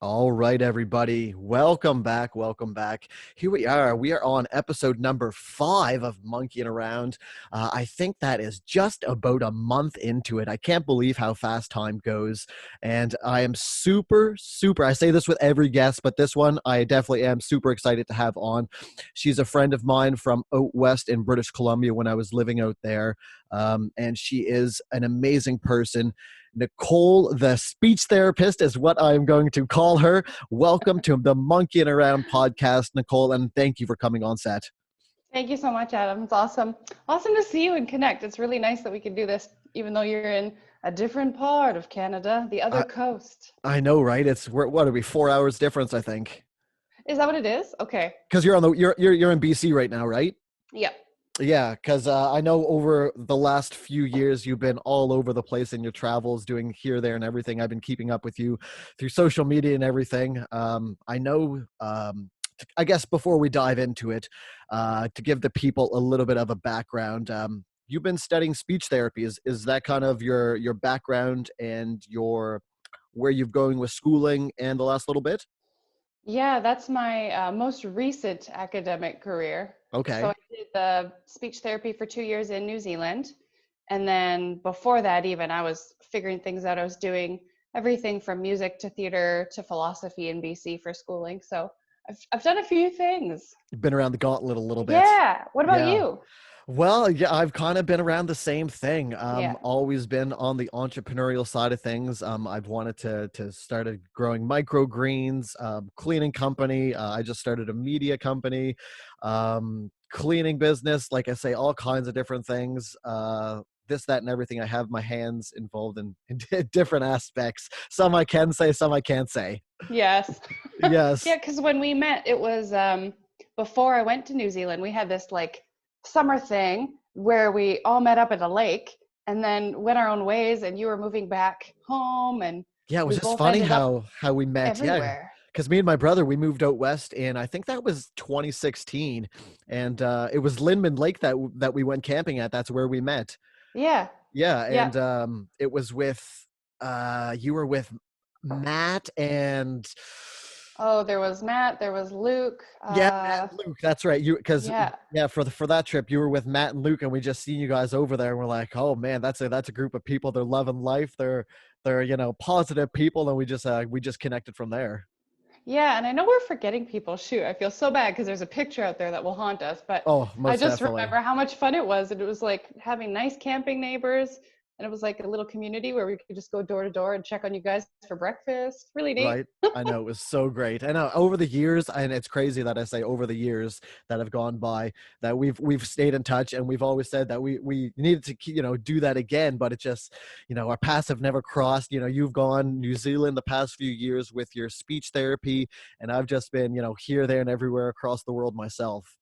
All right, everybody. Welcome back. Welcome back. Here we are. We are on episode number 5 of Monkeying Around. I think that is just about a month into it. I can't believe how fast time goes. And I am super, I say this with every guest, but this one I definitely am super excited to have on. She's a friend of mine from out west in British Columbia when I was living out there. And she is an amazing person. Nicole, the speech therapist, is what I'm going to call her. Welcome to the Monkeying Around podcast, Nicole, and thank you for coming on set. Thank you so much, Adam. It's awesome. Awesome to see you and connect. It's really nice that we can do this, even though you're in a different part of Canada, the other I, coast. I know, right? What are we, 4 hours difference, I think. Is that what it is? Okay. Because you're in BC right now, right? Yep. Yeah, because I know over the last few years you've been all over the place in your travels, doing here, there, and everything. I've been keeping up with you through social media and everything. I know. I guess before we dive into it, to give the people a little bit of a background, you've been studying speech therapy. Is that kind of your background and your where you've going with schooling and the last little bit? Yeah, that's my most recent academic career. So Okay. I did the speech therapy for 2 years in New Zealand. And then before that, even, I was figuring things out. I was doing everything from music to theater to philosophy in BC for schooling. So I've done a few things. You've been around the gauntlet a little bit. Yeah. What about Yeah. you? Well, yeah, I've kind of been around the same thing. Yeah. Always been on the entrepreneurial side of things. I've wanted to start a growing microgreens, cleaning company. I just started a media company, cleaning business. Like I say, all kinds of different things. This, that, and everything. I have my hands involved in different aspects. Some I can say, some I can't say. Yes. Yes. Yeah, because when we met, it was before I went to New Zealand. We had this like summer thing where we all met up at a lake and then went our own ways, and you were moving back home, and Yeah, it was we just both funny ended up how we met. Yeah, everywhere. because me and my brother, we moved out west in, I think that was 2016, and it was Lindman Lake that we went camping at. That's where we met. Yeah. Yeah, Yeah. and it was with you were with Matt and Oh, there was Matt, there was Luke. yeah, Matt and Luke. That's right. You because Yeah. yeah, for that trip, you were with Matt and Luke, and we just seen you guys over there, and we're like, oh man, that's a group of people. They're loving life. They're positive people, and we just connected from there. Yeah, and I know we're forgetting people. Shoot, I feel so bad because there's a picture out there that will haunt us. But Oh, I most just definitely. remember how much fun it was. And it was like having nice camping neighbors. And it was like a little community where we could just go door to door and check on you guys for breakfast. Really neat. Right. I know it was so great. I know over the years, and it's crazy that I say over the years that have gone by, that we've stayed in touch, and we've always said that we needed to do that again, but it just our paths have never crossed. You've gone New Zealand the past few years with your speech therapy, and I've just been here, there, and everywhere across the world myself.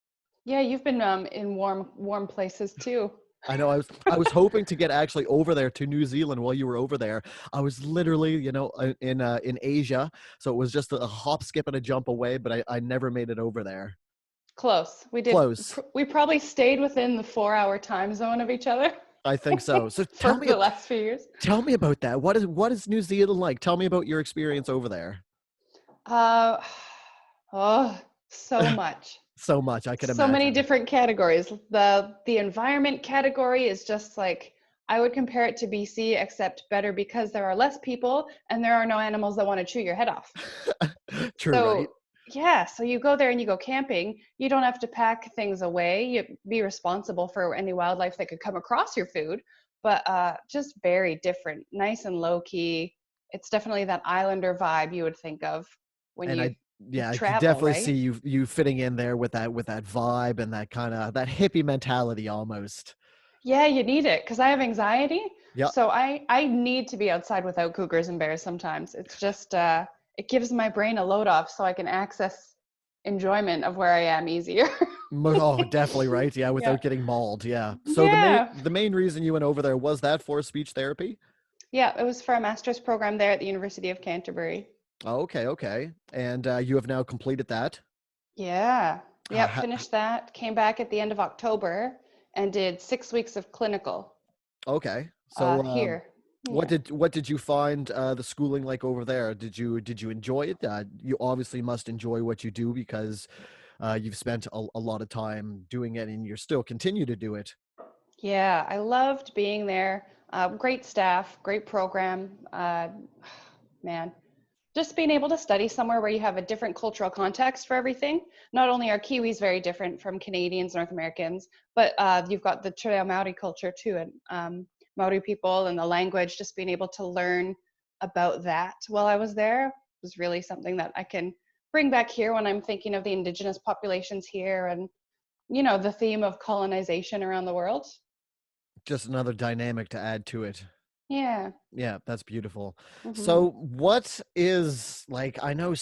Yeah, you've been in warm places too. I know I was hoping to get actually over there to New Zealand while you were over there. I was literally, in Asia, so it was just a hop, skip, and a jump away, but I never made it over there. Close. We did. Close. We probably stayed within the 4 hour time zone of each other I think so. So for the last few years. tell me about that. What is New Zealand like? Tell me about your experience over there. Uh, oh, so much. So much, I can So many imagine. different categories. The environment category is just like, I would compare it to BC, except better because there are less people and there are no animals that want to chew your head off. True, right? So yeah, so you go there and you go camping. You don't have to pack things away. You be responsible for any wildlife that could come across your food, but just very different, nice and low key. It's definitely that islander vibe you would think of when And you yeah, I could travel, definitely see right? you fitting in there with that vibe and that kind of that hippie mentality almost. Yeah, you need it because I have anxiety. Yeah. So I need to be outside without cougars and bears sometimes. It's just it gives my brain a load off so I can access enjoyment of where I am easier. Oh, definitely right. Yeah, Yeah. without getting mauled. Yeah. So the main Yeah. the main reason you went over there was that for speech therapy? Yeah, it was for a master's program there at the University of Canterbury. Oh, okay, okay. And you have now completed that. Yeah. Ha- Yep, ha- finished that, came back at the end of October and did 6 weeks of clinical okay. So here. Yeah. What did you find the schooling like over there? Did you enjoy it? You obviously must enjoy what you do because you've spent a lot of time doing it, and you're still continue to do it. Yeah, I loved being there. Great staff, great program. Man, just being able to study somewhere where you have a different cultural context for everything. Not only are Kiwis very different from Canadians, North Americans, but you've got the Te Reo Maori culture too, and Maori people and the language. Just being able to learn about that while I was there was really something that I can bring back here when I'm thinking of the indigenous populations here and the theme of colonization around the world. Just another dynamic to add to it. Yeah. Yeah, that's beautiful. Hmm. So, what is like? I know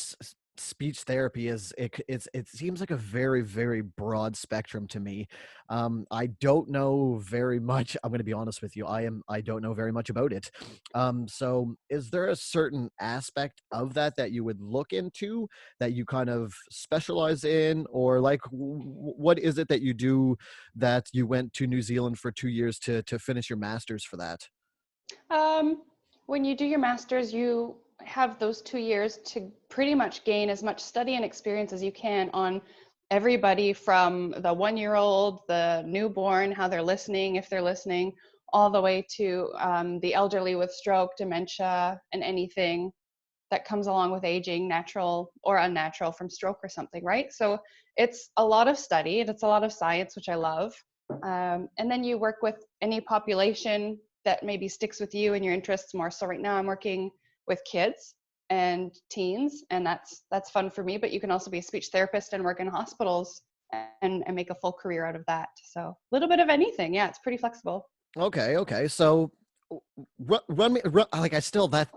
speech therapy is it seems like a very very broad spectrum to me. I don't know very much. I'm going to be honest with you. I don't know very much about it. So, is there a certain aspect of that that you would look into that you kind of specialize in, or like what is it that you do that you went to New Zealand for 2 years to finish your master's for that? Um, when you do your master's, you have those 2 years to pretty much gain as much study and experience as you can on everybody from the 1 year old, the newborn, how they're listening, if they're listening, all the way to the elderly with stroke, dementia, and anything that comes along with aging, natural or unnatural from stroke or something, right? So it's a lot of study and it's a lot of science, which I love. And then you work with any population that maybe sticks with you and your interests more. So right now I'm working with kids and teens, and that's fun for me. But you can also be a speech therapist and work in hospitals and make a full career out of that. So a little bit of anything. Yeah, it's pretty flexible. Okay, okay. So run me like I still that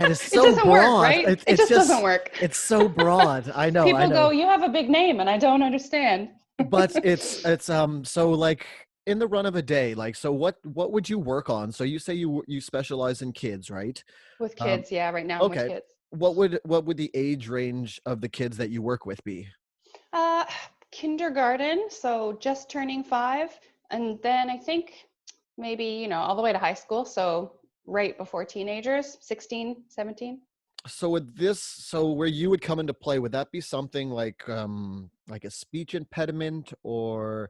is It so doesn't work, broad. right? It It's just doesn't just work. it's so broad. I know, I People go, know. "You have a big name," and I don't understand. But it's so like in the run of a day, like so what would you work on? So you say you specialize in kids, right? With Um kids, yeah, right now I'm with okay. kids. What would the age range of the kids that you work with be? Uh, Kindergarten, so just turning 5, and then I think maybe, all the way to high school, so right before teenagers, 16, 17. So would this so where you would come into play, would that be something like a speech impediment or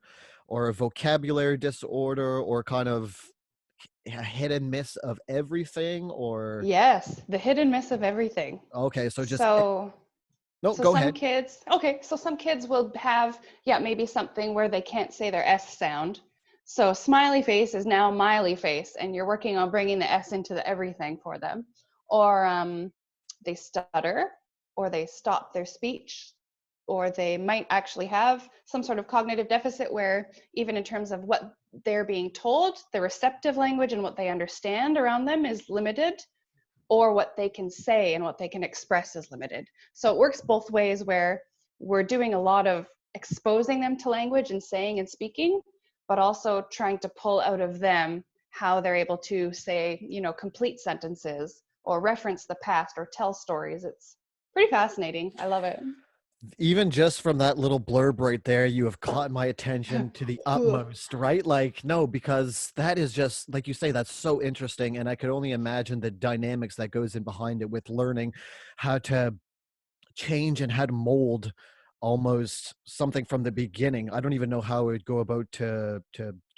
a vocabulary disorder or kind of a hit and miss of everything or Yes, the hit and miss of everything. okay, so just So no, so go some ahead. kids, okay, so some kids will have, yeah, maybe something where they can't say their S sound. So smiley face is now miley face, and you're working on bringing the S into the everything for them. Or they stutter, or they stop their speech, or they might actually have some sort of cognitive deficit where, even in terms of what they're being told, the receptive language and what they understand around them is limited, or what they can say and what they can express is limited. So it works both ways where we're doing a lot of exposing them to language and saying and speaking, but also trying to pull out of them how they're able to say, complete sentences or reference the past or tell stories. It's pretty fascinating. I love it. Even just from that little blurb right there, you have caught my attention to the utmost, right? Like, no, because that is just, like you say, that's so interesting. And I could only imagine the dynamics that goes in behind it with learning how to change and how to mold almost something from the beginning. I don't even know how I would go about to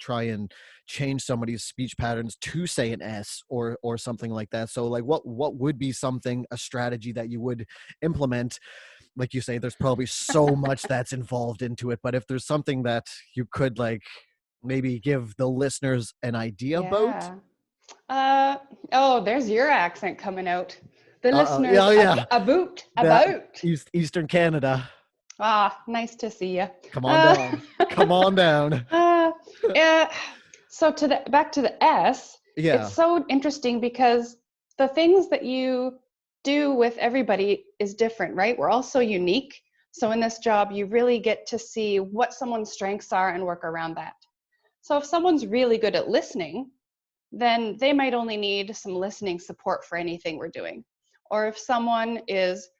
try and change somebody's speech patterns to say an S or something like that. So like what would be something, a strategy that you would implement? Like you say, there's probably so much that's involved into it, but if there's something that you could like maybe give the listeners an idea about. Yeah. Uh, oh, there's your accent coming out. The Yeah, listeners, oh, yeah, that about. Eastern Canada. Ah, nice to see you. Come on Uh, down. Come on down. uh, yeah. So back to the S, it's Yeah. so interesting because the things that you do with everybody is different, right? We're all so unique. So in this job, you really get to see what someone's strengths are and work around that. So if someone's really good at listening, then they might only need some listening support for anything we're doing. Or if someone is,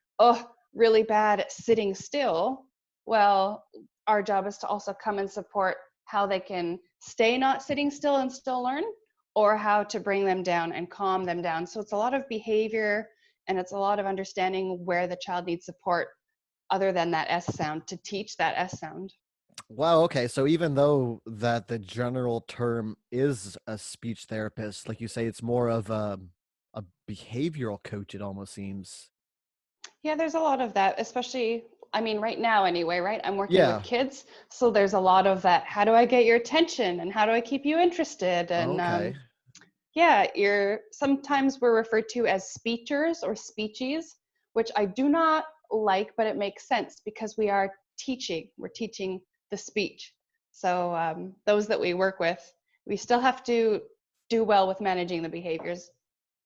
really bad at sitting still, well, our job is to also come and support how they can stay not sitting still and still learn, or how to bring them down and calm them down. So it's a lot of behavior, and it's a lot of understanding where the child needs support other than that S sound to teach that S sound. Wow, okay. So even though that the general term is a speech therapist, like you say, it's more of a behavioral coach, it almost seems. Yeah, there's a lot of that, especially, I mean, right now anyway, right? I'm working with Yeah. kids. So there's a lot of that. How do I get your attention and how do I keep you interested? And Okay. yeah, sometimes we're referred to as speechers or speechies, which I do not like, but it makes sense because we're teaching the speech. So those that we work with, we still have to do well with managing the behaviors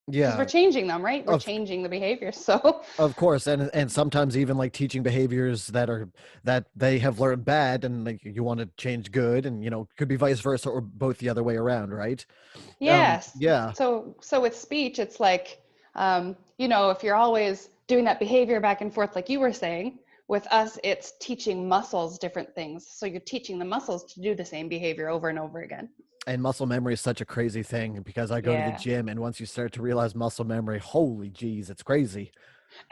because we're Yeah. changing them, right? We're Of changing the behaviors. So of course, and sometimes even like teaching behaviors that they have learned bad, and like you want to change good, and could be vice versa or both the other way around, right? yes. Yeah. So with speech, it's like, if you're always doing that behavior back and forth, like you were saying, with us, it's teaching muscles different things. So you're teaching the muscles to do the same behavior over and over again. And muscle memory is such a crazy thing because I go to the Yeah. gym, and once you start to realize muscle memory, holy geez, it's crazy.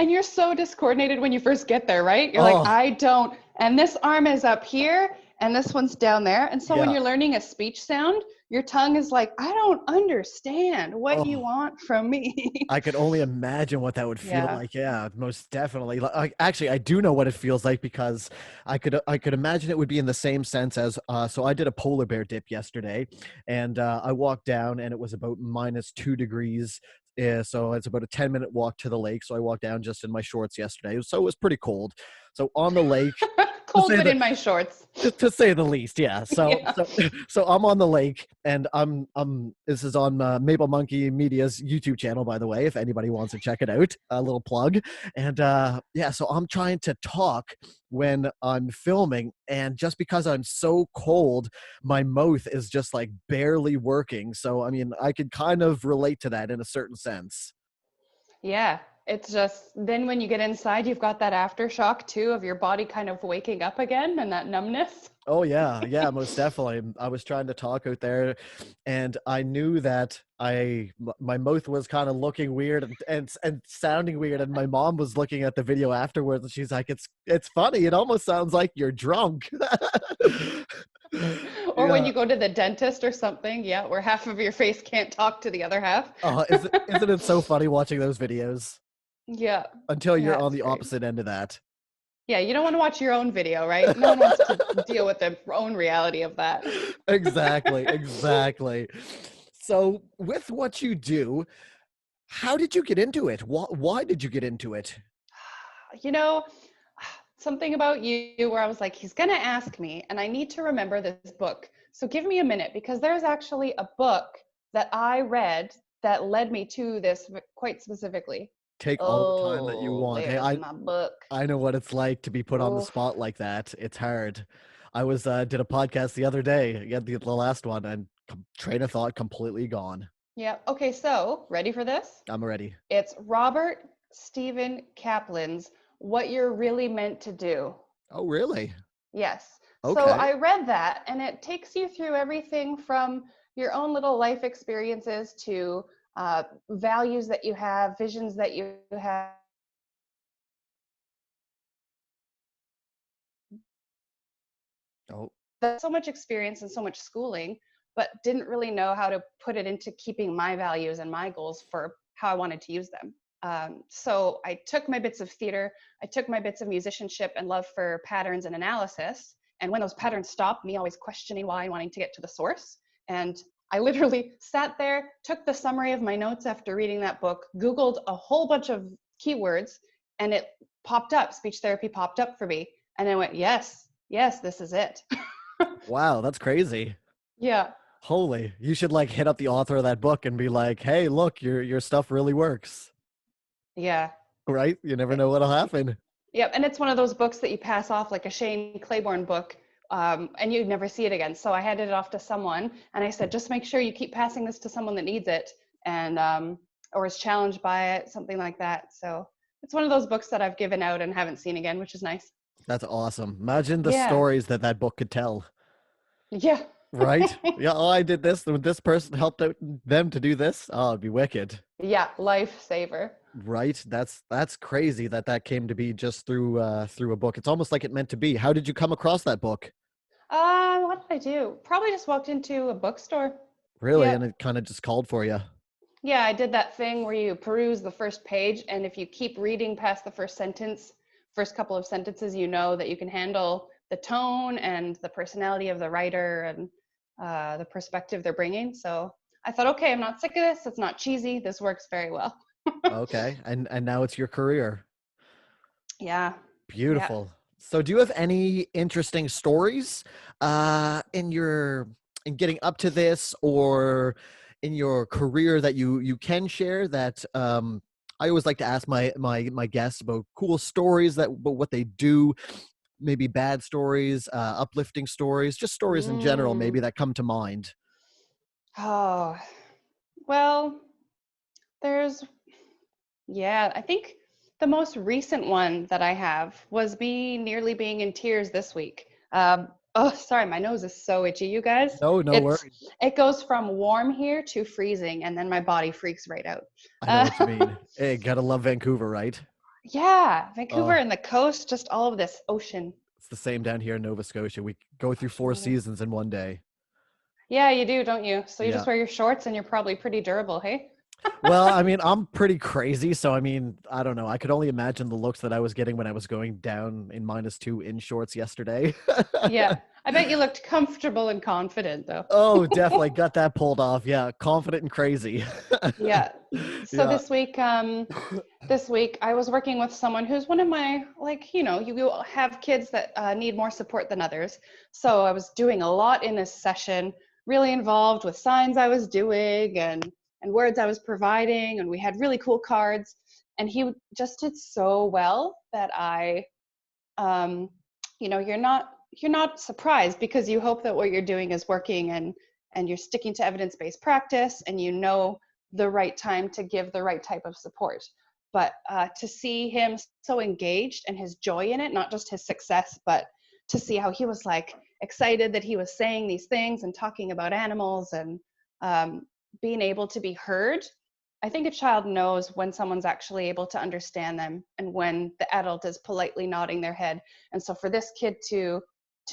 And you're so discoordinated when you first get there, right? You're like, Oh, I don't, and this arm is up here and this one's down there. And so when yeah. you're learning a speech sound, your tongue is like, I don't understand what you Oh, want from me. I could only imagine what that would feel Yeah. like. Yeah, most definitely. Actually, I do know what it feels like because I could imagine it would be in the same sense as so I did a polar bear dip yesterday, and I walked down, and it was about -2 degrees. So it's about a 10-minute walk to the lake. So I walked down just in my shorts yesterday. So it was pretty cold. So on the lake, to Cold, say but the in my shorts. to say the least, yeah. So Yeah. so so I'm on the lake, and I'm this is on Maple Monkey Media's YouTube channel, by the way, if anybody wants to check it out. A little plug. And yeah, so I'm trying to talk when I'm filming, and just because I'm so cold, my mouth is just like barely working. So I mean, I could kind of relate to that in a certain sense. Yeah. It's just then when you get inside, you've got that aftershock too of your body kind of waking up again and that numbness. Oh yeah, yeah, most definitely. I was trying to talk out there, and I knew that my mouth was kind of looking weird and sounding weird, and my mom was looking at the video afterwards, and she's like, "It's funny. It almost sounds like you're drunk." Or when Yeah. you go to the dentist or something, yeah, where half of your face can't talk to the other half. Isn't it so funny watching those videos Yeah. until you're Yeah, on it's the great. opposite end of that? Yeah, you don't want to watch your own video, right? No one wants to deal with their own reality of that. Exactly, exactly. So, with what you do, how did you get into it? Why did you get into it? You know, something about you where I was like, he's going to ask me, and I need to remember this book. So give me a minute because there's actually a book that I read that led me to this quite specifically. Take all the time that you Oh, want. Hey, there's my book. I know what it's like to be put on the Oh, spot like that. It's hard. I was did a podcast the other day, yeah, the last one, and train of thought completely gone. yeah. Okay, so ready for this? I'm ready. It's Robert Stephen Kaplan's What You're Really Meant to Do. Oh, really? Yes. So Okay. I read that, and it takes you through everything from your own little life experiences to values that you have, visions that you have. Oh, So much experience and so much schooling, but didn't really know how to put it into keeping my values and my goals for how I wanted to use them. So I took my bits of theater, I took my bits of musicianship and love for patterns and analysis. And when those patterns stopped, me always questioning why and wanting to get to the source. And I literally sat there, took the summary of my notes after reading that book, Googled a whole bunch of keywords, and it popped up. Speech therapy popped up for me. And I went, yes, yes, this is it. wow, that's crazy. Yeah. Holy, you should like hit up the author of that book and be like, "Hey, look, your stuff really works." Yeah. Right? You never know what'll happen. Yep. And it's one of those books that you pass off like a Shane Claiborne book, and you never see it again. So I handed it off to someone and I said, just make sure you keep passing this to someone that needs it and or is challenged by it, something like that. So it's one of those books that I've given out and haven't seen again, which is nice. That's awesome. Imagine the Yeah. stories that that book could tell. Yeah. Right? Yeah. Oh, I did this. When this person helped out them to do this, oh, it'd be wicked. Yeah, lifesaver. Right? That's crazy that that came to be just through a book. It's almost like it meant to be. How did you come across that book? What did I do? Probably just walked into a bookstore. Really? And Yep. it kind of just called for you. Yeah, I did that thing where you peruse the first page, and if you keep reading past the first sentence, first couple of sentences, you know that you can handle the tone and the personality of the writer and the perspective they're bringing. So I thought, okay, I'm not sick of this. It's not cheesy. This works very well. Okay. And now it's your career. Yeah. Yeah. Beautiful. So do you have any interesting stories in your in getting up to this or in your career that you can share that I always like to ask my guests about cool stories that about what they do, maybe bad stories, uplifting stories, just stories in general maybe Mm. that come to mind. Oh, well, there's yeah, I think the most recent one that I have was me nearly being in tears this week. Oh, sorry, my nose is so itchy, you guys. No, no It's worries. it goes from warm here to freezing, and then my body freaks right out. I know Uh, what you mean. Hey, gotta love Vancouver, right? yeah, Vancouver Oh, and the coast, just all of this ocean. it's the same down here in Nova Scotia. We go through four seasons in one day. Yeah, you do, don't you? So you just Yeah. wear your shorts, and you're probably pretty durable, hey? Well, I mean, I'm pretty crazy, so I mean, I don't know. I could only imagine the looks that I was getting when I was going down in -2 in shorts yesterday. Yeah, I bet you looked comfortable and confident, though. Oh, definitely got that pulled off. Yeah, confident and crazy. Yeah. So Yeah. this week I was working with someone who's one of my, like, you have kids that need more support than others. So I was doing a lot in this session, really involved with signs I was doing and words I was providing, and we had really cool cards. And he just did so well that um, you're not surprised because you hope that what you're doing is working and you're sticking to evidence-based practice and you know the right time to give the right type of support. But to see him so engaged and his joy in it, not just his success, but to see how he was like excited that he was saying these things and talking about animals and um, being able to be heard. I think a child knows when someone's actually able to understand them and when the adult is politely nodding their head. And so for this kid to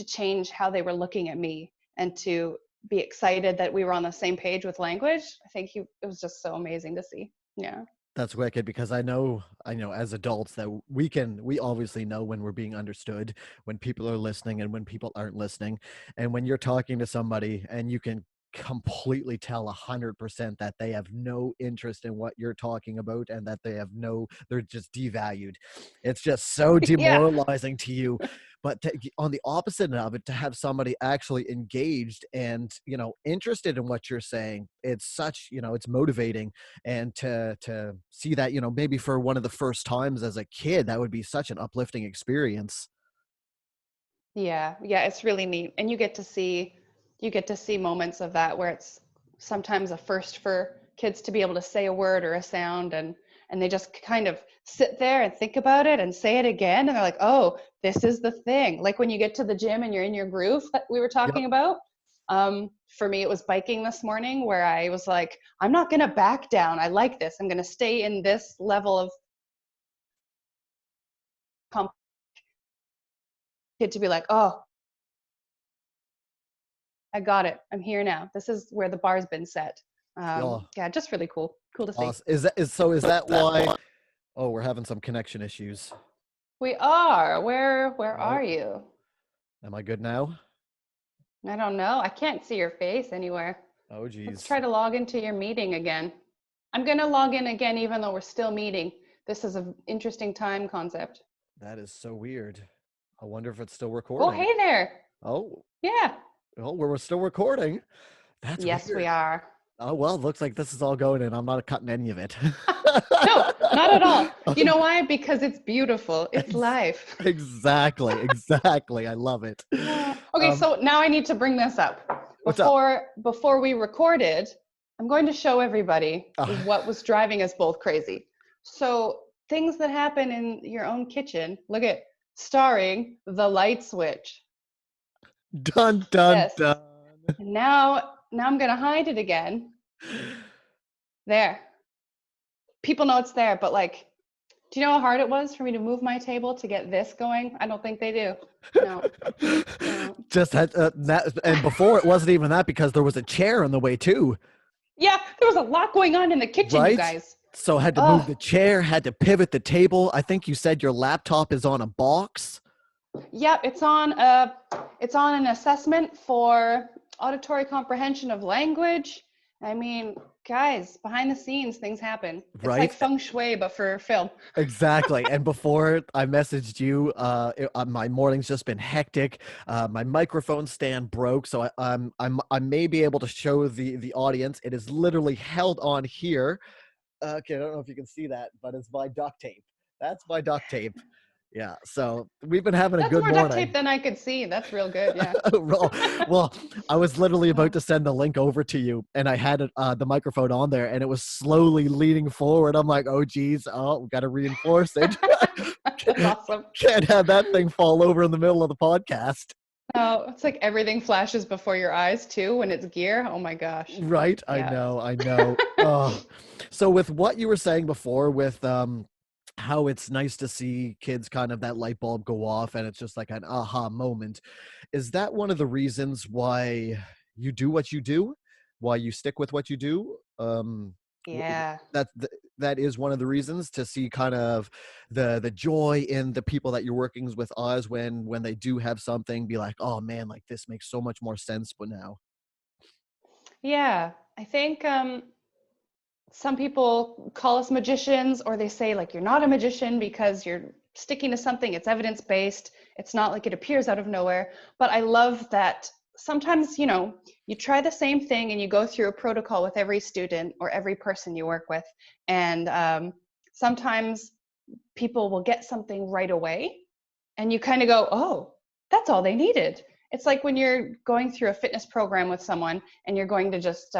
change how they were looking at me and to be excited that we were on the same page with language, I think it was just so amazing to see. Yeah. That's wicked because I know as adults that we obviously know when we're being understood, when people are listening and when people aren't listening. And when you're talking to somebody and you can completely tell 100% that they have no interest in what you're talking about and that they're just devalued. It's just so Yeah. demoralizing to you. But on the opposite of it, to have somebody actually engaged and interested in what you're saying, it's such it's motivating. And to see that maybe for one of the first times as a kid, that would be such an uplifting experience. Yeah, yeah, it's really neat. And you get to see moments of that where it's sometimes a first for kids to be able to say a word or a sound and they just kind of sit there and think about it and say it again and they're like, "Oh, this is the thing." Like when you get to the gym and you're in your groove that we were Yep. talking about. For me it was biking this morning where I was like, "I'm not going to back down. I like this. I'm going to stay in this level of comp kid to be like, "Oh, I got it. I'm here now. This is where the bar's been set." Yeah. Yeah, just really cool. Cool to see. Awesome. Is that why? Oh, we're having some connection issues. We are. Where Oh, are you? am I good now? I don't know. I can't see your face anywhere. Oh Let's geez. try to log into your meeting again. I'm going to log in again even though we're still meeting. This is an interesting time concept. That is so weird. I wonder if it's still Oh, recording. hey there. Oh, Yeah. oh, we're still recording. That's Yes, we weird. are. Oh well, looks like this is all going and I'm not cutting any of it. No, not at all. You know why? Because it's beautiful. It's Ex- life. exactly. I love it. Okay, Um, so now I need to bring this up. what's up? Before we recorded, I'm going to show everybody Uh, what was driving us both crazy. So, things that happen in your own kitchen. Look at starring the light switch. dun dun This. dun. And now I'm gonna hide it again. There. People know it's there, but like, do you know how hard it was for me to move my table to get this going? I don't think they do. No, no. Just had that, and before it wasn't even that because there was a chair in the way too, Yeah, there was a lot going on in the kitchen, you right? guys. So had to move Oh, the chair, had to pivot the table. I think you said your laptop is on a box. yeah, it's on an assessment for auditory comprehension of language. I mean, guys, behind the scenes, things happen. It's like Right? feng shui, but for film. Exactly. And before I messaged you, my morning's just been hectic. My microphone stand broke, so I may be able to show the audience. It is literally held on here. Okay, I don't know if you can see that, but it's by duct tape. That's by duct tape. Yeah. So we've been having a That's good more duct tape morning. than I could see. That's real good. Yeah. Well, I was literally about Oh, to send the link over to you, and I had the microphone on there, and it was slowly leaning forward. I'm like, oh, geez, oh, we got to reinforce it. that's awesome. Can't have that thing fall over in the middle of the podcast. Oh, it's like everything flashes before your eyes too when it's gear. Oh my gosh. Right? I Yeah. know, I know. Oh, so with what you were saying before, with how it's nice to see kids kind of that light bulb go off, and it's just like an aha moment. Is that one of the reasons why you do what you do? Why you stick with what you do? Yeah. That that is one of the reasons to see kind of the joy in the people that you're working with us when they do have something, be like, oh man, like this makes so much more sense. But now, Yeah. I think some people call us magicians, or they say like you're not a magician because you're sticking to something, it's evidence based, it's not like it appears out of nowhere. But I love that sometimes, you try the same thing and you go through a protocol with every student or every person you work with, and sometimes people will get something right away and you kind of go, oh, that's all they needed. It's like when you're going through a fitness program with someone and you're going to just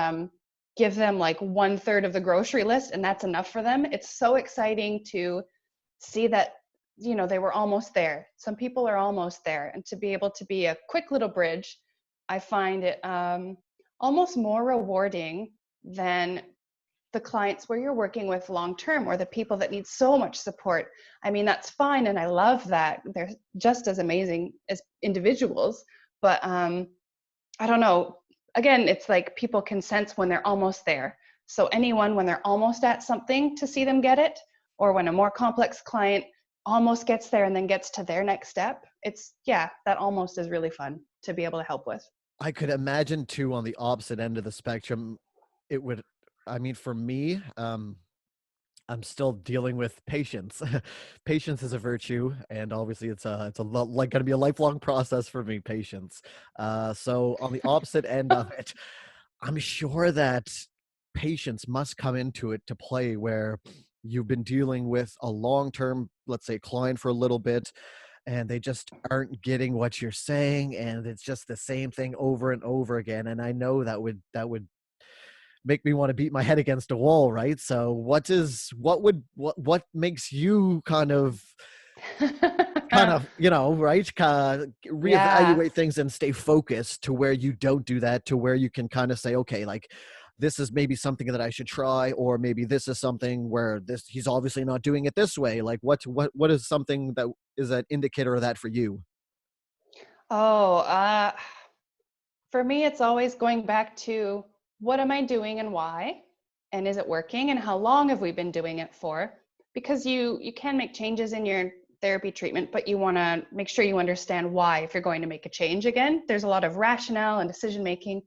give them like 1/3 of the grocery list and that's enough for them. It's so exciting to see that, they were almost there. Some people are almost there. And to be able to be a quick little bridge, I find it almost more rewarding than the clients where you're working with long term, or the people that need so much support. I mean, that's fine. And I love that. They're just as amazing as individuals. But I don't know. Again, it's like people can sense when they're almost there. So anyone, when they're almost at something, to see them get it, or when a more complex client almost gets there and then gets to their next step, yeah, that almost is really fun to be able to help with. I could imagine too on the opposite end of the spectrum, it would. I mean, for me, I'm still dealing with patience. Patience is a virtue, and obviously, like going to be a lifelong process for me. Patience. So on the opposite end of it, I'm sure that patience must come into it to play where you've been dealing with a long-term, let's say, client for a little bit, and they just aren't getting what you're saying, and it's just the same thing over and over again. And I know that would make me want to beat my head against a wall, right? So what makes you kind of right, Yeah. reevaluate things and stay focused to where you don't do that, to where you can kind of say, okay, like this is maybe something that I should try, or maybe this is something where this he's obviously not doing it this way. Like what is something that is an indicator of that for you? Oh, for me, it's always going back to what am I doing and why? And is it working? And how long have we been doing it for? Because you can make changes in your therapy treatment, but you want to make sure you understand why if you're going to make a change again. There's a lot of rationale and decision making.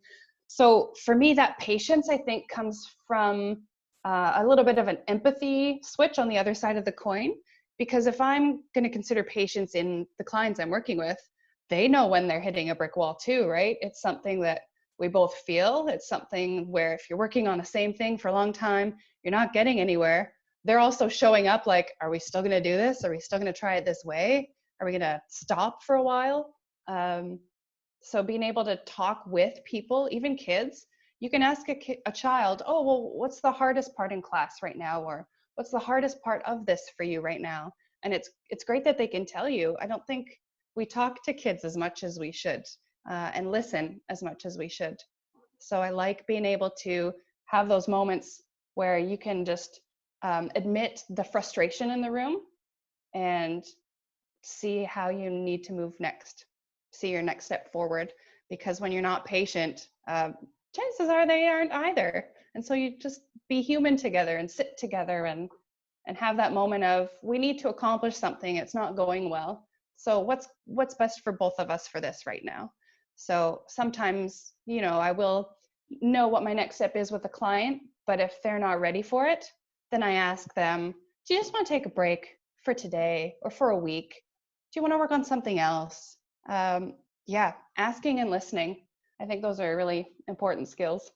So for me, that patience, I think, comes from a little bit of an empathy switch on the other side of the coin. Because if I'm going to consider patience in the clients I'm working with, they know when they're hitting a brick wall too, right? It's something that we both feel. It's something where if you're working on the same thing for a long time, you're not getting anywhere. They're also showing up like, are we still going to do this? Are we still going to try it this way? Are we going to stop for a while? Um, so being able to talk with people, even kids, you can ask a child, oh, well, what's the hardest part in class right now? Or what's the hardest part of this for you right now? And it's great that they can tell you. I don't think we talk to kids as much as we should. and listen as much as we should. So I like being able to have those moments where you can just admit the frustration in the room and see how you need to move next, see your next step forward. Because when you're not patient, chances are they aren't either. And so you just be human together and sit together and have that moment of, we need to accomplish something, it's not going well. So what's best for both of us for this right now? So sometimes, I will know what my next step is with a client, but if they're not ready for it, then I ask them, do you just want to take a break for today or for a week? Do you want to work on something else? Yeah, asking and listening. I think those are really important skills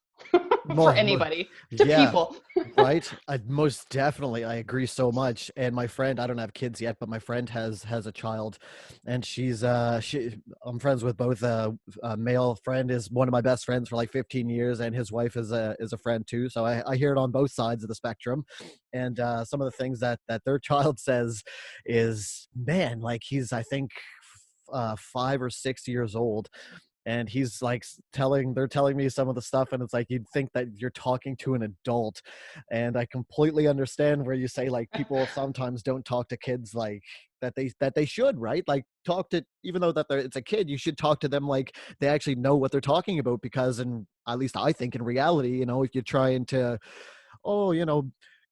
for anybody, to Yeah, people. right. Most definitely, I agree so much. And my friend, I don't have kids yet, but my friend has a child, and I'm friends with both. A male friend is one of my best friends for like 15 years, and his wife is a friend too. So I hear it on both sides of the spectrum, and some of the things that their child says is, man, like he's, I think, 5 or 6 years old, and he's like they're telling me some of the stuff, and it's like you'd think that you're talking to an adult. And I completely understand where you say like people sometimes don't talk to kids like that they should, right? Like talk to, even though that it's a kid, you should talk to them like they actually know what they're talking about, because, and at least I think in reality, if you're trying to, oh,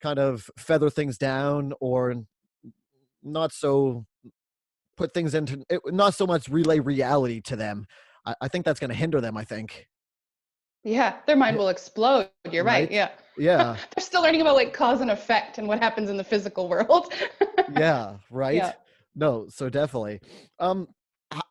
kind of feather things down, or not so put things into it, not so much relay reality to them, I think that's going to hinder them, I think. Yeah, their mind Yeah, will explode. You're right. right. Yeah. Yeah. They're still learning about like cause and effect and what happens in the physical world. Yeah. Right. Yeah. No, so definitely. um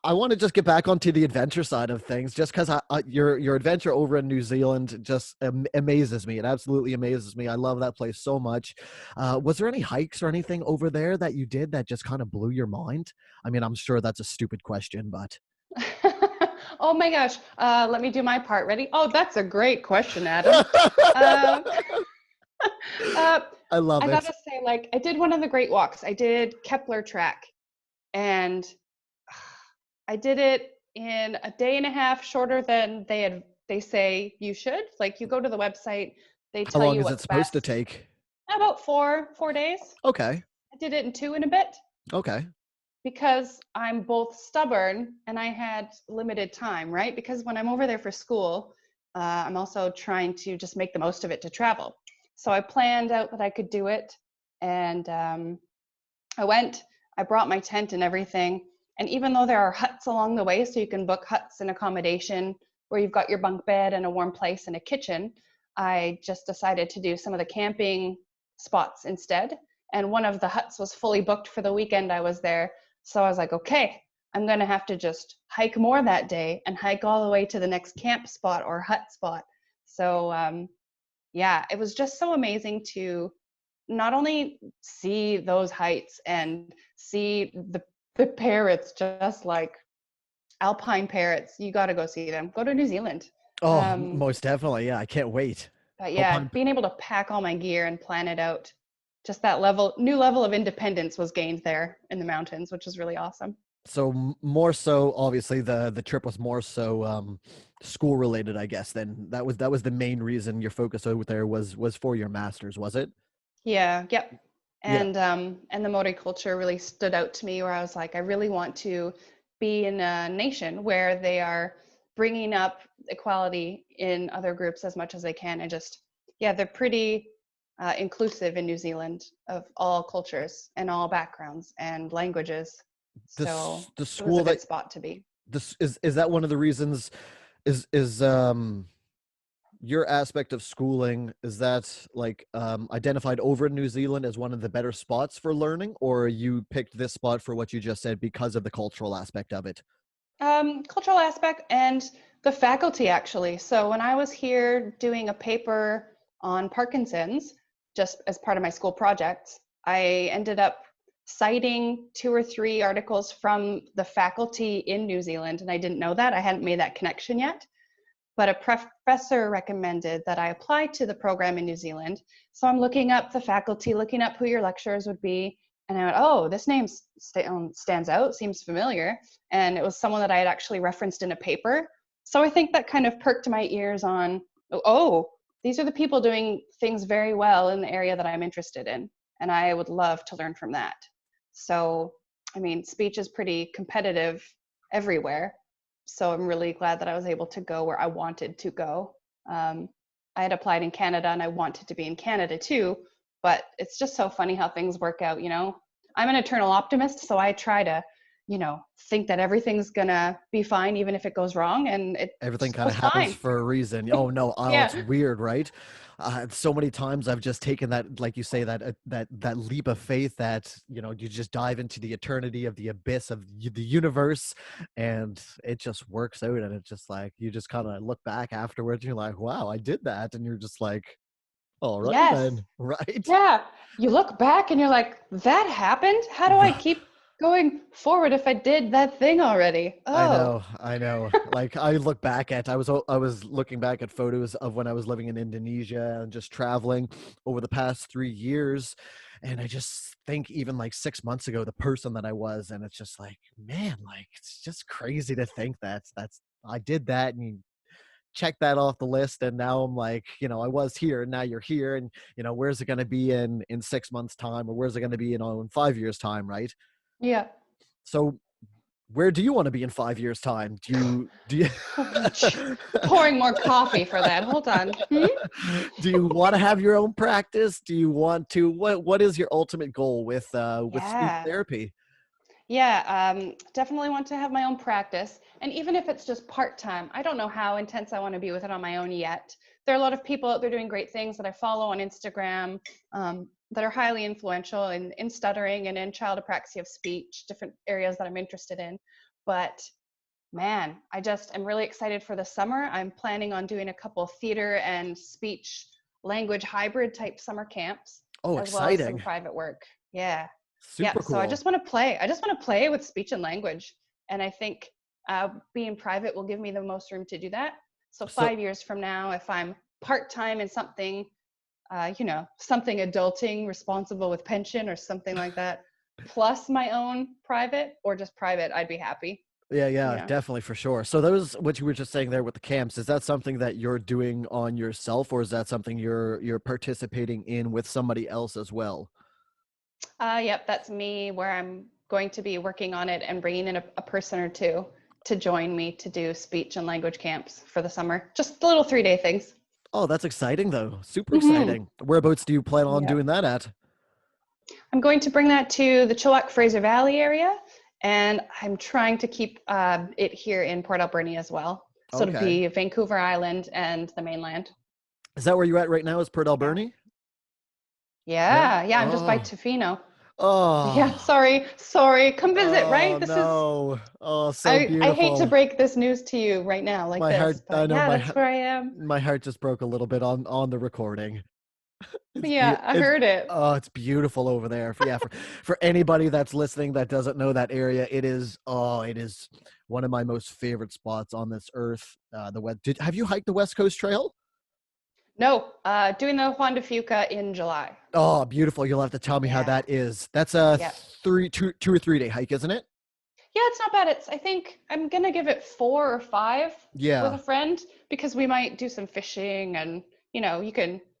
I want to just get back onto the adventure side of things, just because your adventure over in New Zealand just amazes me. It absolutely amazes me. I love that place so much. Was there any hikes or anything over there that you did that just kind of blew your mind? I mean, I'm sure that's a stupid question, but Oh my gosh. Let me do my part. Ready? Oh, that's a great question, Adam. Um, uh, I love I it. gotta say, like, I did one of the great walks. I did Kepler Track, and I did it in a day and a half, shorter than they say you should. Like, you go to the website, they How tell long you is it what's supposed to best. take? About four days. Okay. I did it in two and a bit, Okay. because I'm both stubborn and I had limited time, right? Because when I'm over there for school, I'm also trying to just make the most of it to travel. So I planned out that I could do it, and I went, I brought my tent and everything. And even though there are huts along the way, so you can book huts and accommodation where you've got your bunk bed and a warm place and a kitchen, I just decided to do some of the camping spots instead. And one of the huts was fully booked for the weekend I was there. So I was like, okay, I'm going to have to just hike more that day and hike all the way to the next camp spot or hut spot. So yeah, it was just so amazing to not only see those heights and see the parrots, just like alpine parrots. You got to go see them. Go to New Zealand. Oh, Um, most definitely. Yeah, I can't wait. but yeah, Alpine. being able to pack all my gear and plan it out, just that new level of independence was gained there in the mountains, which is really awesome. So more so, obviously, the trip was more so school related, I guess. Then that was the main reason your focus over there was for your masters, was it? Yeah, yep. Yeah. And the Maori culture really stood out to me, where I was like, I really want to be in a nation where they are bringing up equality in other groups as much as they can. And just, yeah, they're pretty inclusive in New Zealand, of all cultures and all backgrounds and languages. So The it was a school that good spot to be. this is that one of the reasons, is your aspect of schooling, is that like identified over in New Zealand as one of the better spots for learning, or you picked this spot for what you just said because of the cultural aspect of it? Cultural aspect and the faculty, actually. So when I was here doing a paper on Parkinson's, just as part of my school projects, I ended up citing two or three articles from the faculty in New Zealand, and I didn't know that. I hadn't made that connection yet. But a professor recommended that I apply to the program in New Zealand. So I'm looking up the faculty, looking up who your lecturers would be, And I went, oh, this name stands out, seems familiar. And it was someone that I had actually referenced in a paper. So I think that kind of perked my ears on, oh, these are the people doing things very well in the area that I'm interested in. And I would love to learn from that. So, I mean, speech is pretty competitive everywhere. So I'm really glad that I was able to go where I wanted to go. I had applied in Canada and I wanted to be in Canada too, but it's just so funny how things work out, you know? I'm an eternal optimist, so I try to, think that everything's gonna be fine even if it goes wrong, and it Everything kind of was happens fine. for a reason. Oh no, oh it's Yeah. weird, right? So many times I've just taken that, like you say, that leap of faith that you just dive into the eternity of the abyss of the universe, and it just works out, and it's just like you just kind of look back afterwards, and you're like, wow, I did that, and you're just like, all right Yes. then, right? Yeah. You look back and you're like, that happened? How do I keep going forward if I did that thing already? I Oh, know, I know. Like I look back at, I was looking back at photos of when I was living in Indonesia and just traveling over the past 3 years, and I just think even like 6 months ago, the person that I was, and it's just like, man, like it's just crazy to think that's I did that, and you check that off the list, and now I'm like, I was here, and now you're here, and where's it going to be in 6 months time, or where's it going to be in 5 years time, right? yeah. So where do you want to be in 5 years time? Do you Pouring more coffee for that. Hold on. Hmm? do you want to have your own practice? Do you want to, what is your ultimate goal with speech Yeah. therapy? Yeah, definitely want to have my own practice. And even if it's just part time, I don't know how intense I want to be with it on my own yet. There are a lot of people out there doing great things that I follow on Instagram, that are highly influential in stuttering and in child apraxia of speech, different areas that I'm interested in. But man, I'm really excited for the summer. I'm planning on doing a couple theater and speech language hybrid type summer camps, Oh, as well as some exciting. private work. Yeah. Yeah. Super So I cool. just want to play. I just want to play with speech and language. And I think being private will give me the most room to do that. So So 5 years from now, if I'm part time in something, something adulting, responsible with pension or something like that, plus my own private or just private, I'd be happy. yeah, yeah, Yeah. definitely, for sure. So those, what you were just saying there with the camps, is that something that you're doing on yourself, or is that something you're participating in with somebody else as well? Yep, that's me where I'm going to be working on it and bringing in a person or two to join me to do speech and language camps for the summer. Just the little 3-day things. Oh, that's exciting though. Super Hmm. exciting. Whereabouts do you plan on Yep. doing that at? I'm going to bring that to the Chilliwack Fraser Valley area, and I'm trying to keep it here in Port Alberni as well. So it'll Okay. be Vancouver Island and the mainland. Is that where you at right now, is Port Yeah. Alberni? Yeah. Yeah. Yeah. I'm just by Oh. Tofino. Yeah. Oh. Sorry. Sorry. Come visit, Oh right? no. Oh, so I hate to beautiful. break this news to you right now like My heart, this, I but know yeah, that's where I am. my heart just broke a little bit on the recording. Yeah, I heard it. Oh, it's beautiful over there. Yeah, for anybody that's listening that doesn't know that area, it is one of my most favorite spots on this earth. The west. Have you hiked the West Coast Trail? No, doing the Juan de Fuca in July. Oh, beautiful. You'll have to tell me how Yeah, that is. That's a yeah. 2 or 3 day hike, isn't it? Yeah, it's not bad. I think I'm gonna give it 4 or 5 with Yeah. a friend because we might do some fishing and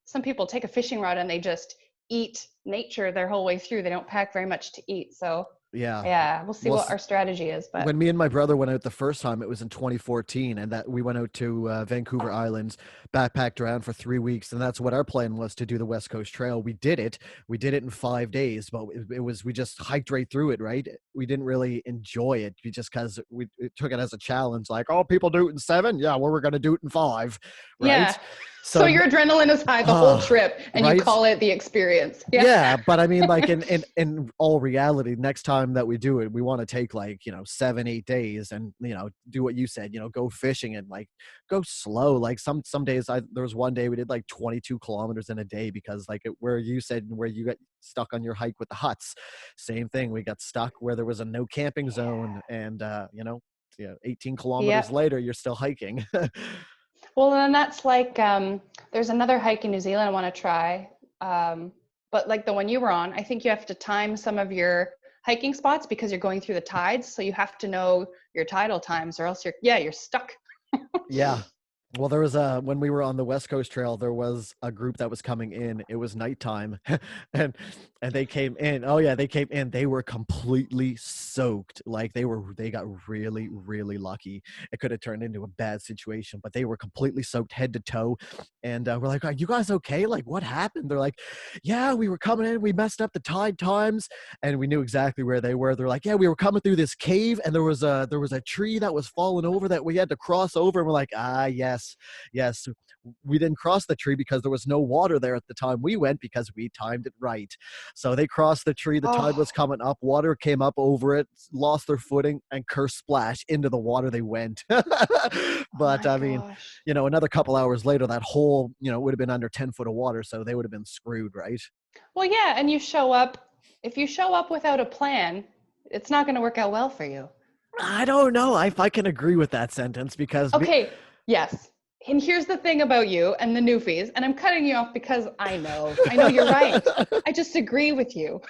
some people take a fishing rod and they just eat nature their whole way through. They don't pack very much to eat. So Yeah. yeah, we'll see Well, what our strategy is, but when me and my brother went out the first time, it was in 2014, and that we went out to Vancouver Island, backpacked around for 3 weeks, and that's what our plan was, to do the West Coast Trail. We did it in 5 days, but it was, we just hiked right through it, right? We didn't really enjoy it, we just, because we took it as a challenge, like, oh, people do it in 7, yeah, well, we're going to do it in 5, right? yeah. So So your adrenaline is high the whole uh, trip and you right. call it the experience. Yeah. Yeah, but I mean, like, in all reality, next time that we do it, we want to take, like, 7, 8 days, and do what you said, go fishing, and like go slow. Like some days, there was one day we did like 22 kilometers in a day, because like where you said, where you got stuck on your hike with the huts, same thing. We got stuck where there was a no camping zone, and 18 kilometers Yep. later, you're still hiking. Well, then that's like there's another hike in New Zealand I want to try. But like the one you were on, I think you have to time some of your hiking spots because you're going through the tides. So you have to know your tidal times or else you're stuck. Yeah. Well, there was when we were on the West Coast Trail, there was a group that was coming in. It was nighttime, and and they came in. Oh yeah, they came in. They were completely soaked. Like they got really, really lucky. It could have turned into a bad situation, but they were completely soaked head to toe. And we're like, "Are you guys okay? Like, what happened?" They're like, "Yeah, we were coming in. We messed up the tide times, and we knew exactly where they were." They're like, "Yeah, we were coming through this cave, and there was a tree that was falling over that we had to cross over." And we're like, "Ah, yes." Yes, we didn't cross the tree because there was no water there at the time we went because we timed it right. So they crossed the tree, the tide Oh was coming up, water came up over it, lost their footing, and curse splash into the water they went. But my I mean, gosh. another couple hours later, that whole, would have been under 10 foot of water. So they would have been screwed, right? Well, yeah, and if you show up without a plan, it's not going to work out well for you. I don't know if I can agree with that sentence because Okay, yes. And here's the thing about you and the newfies, and I'm cutting you off because I know you're right. I just agree with you.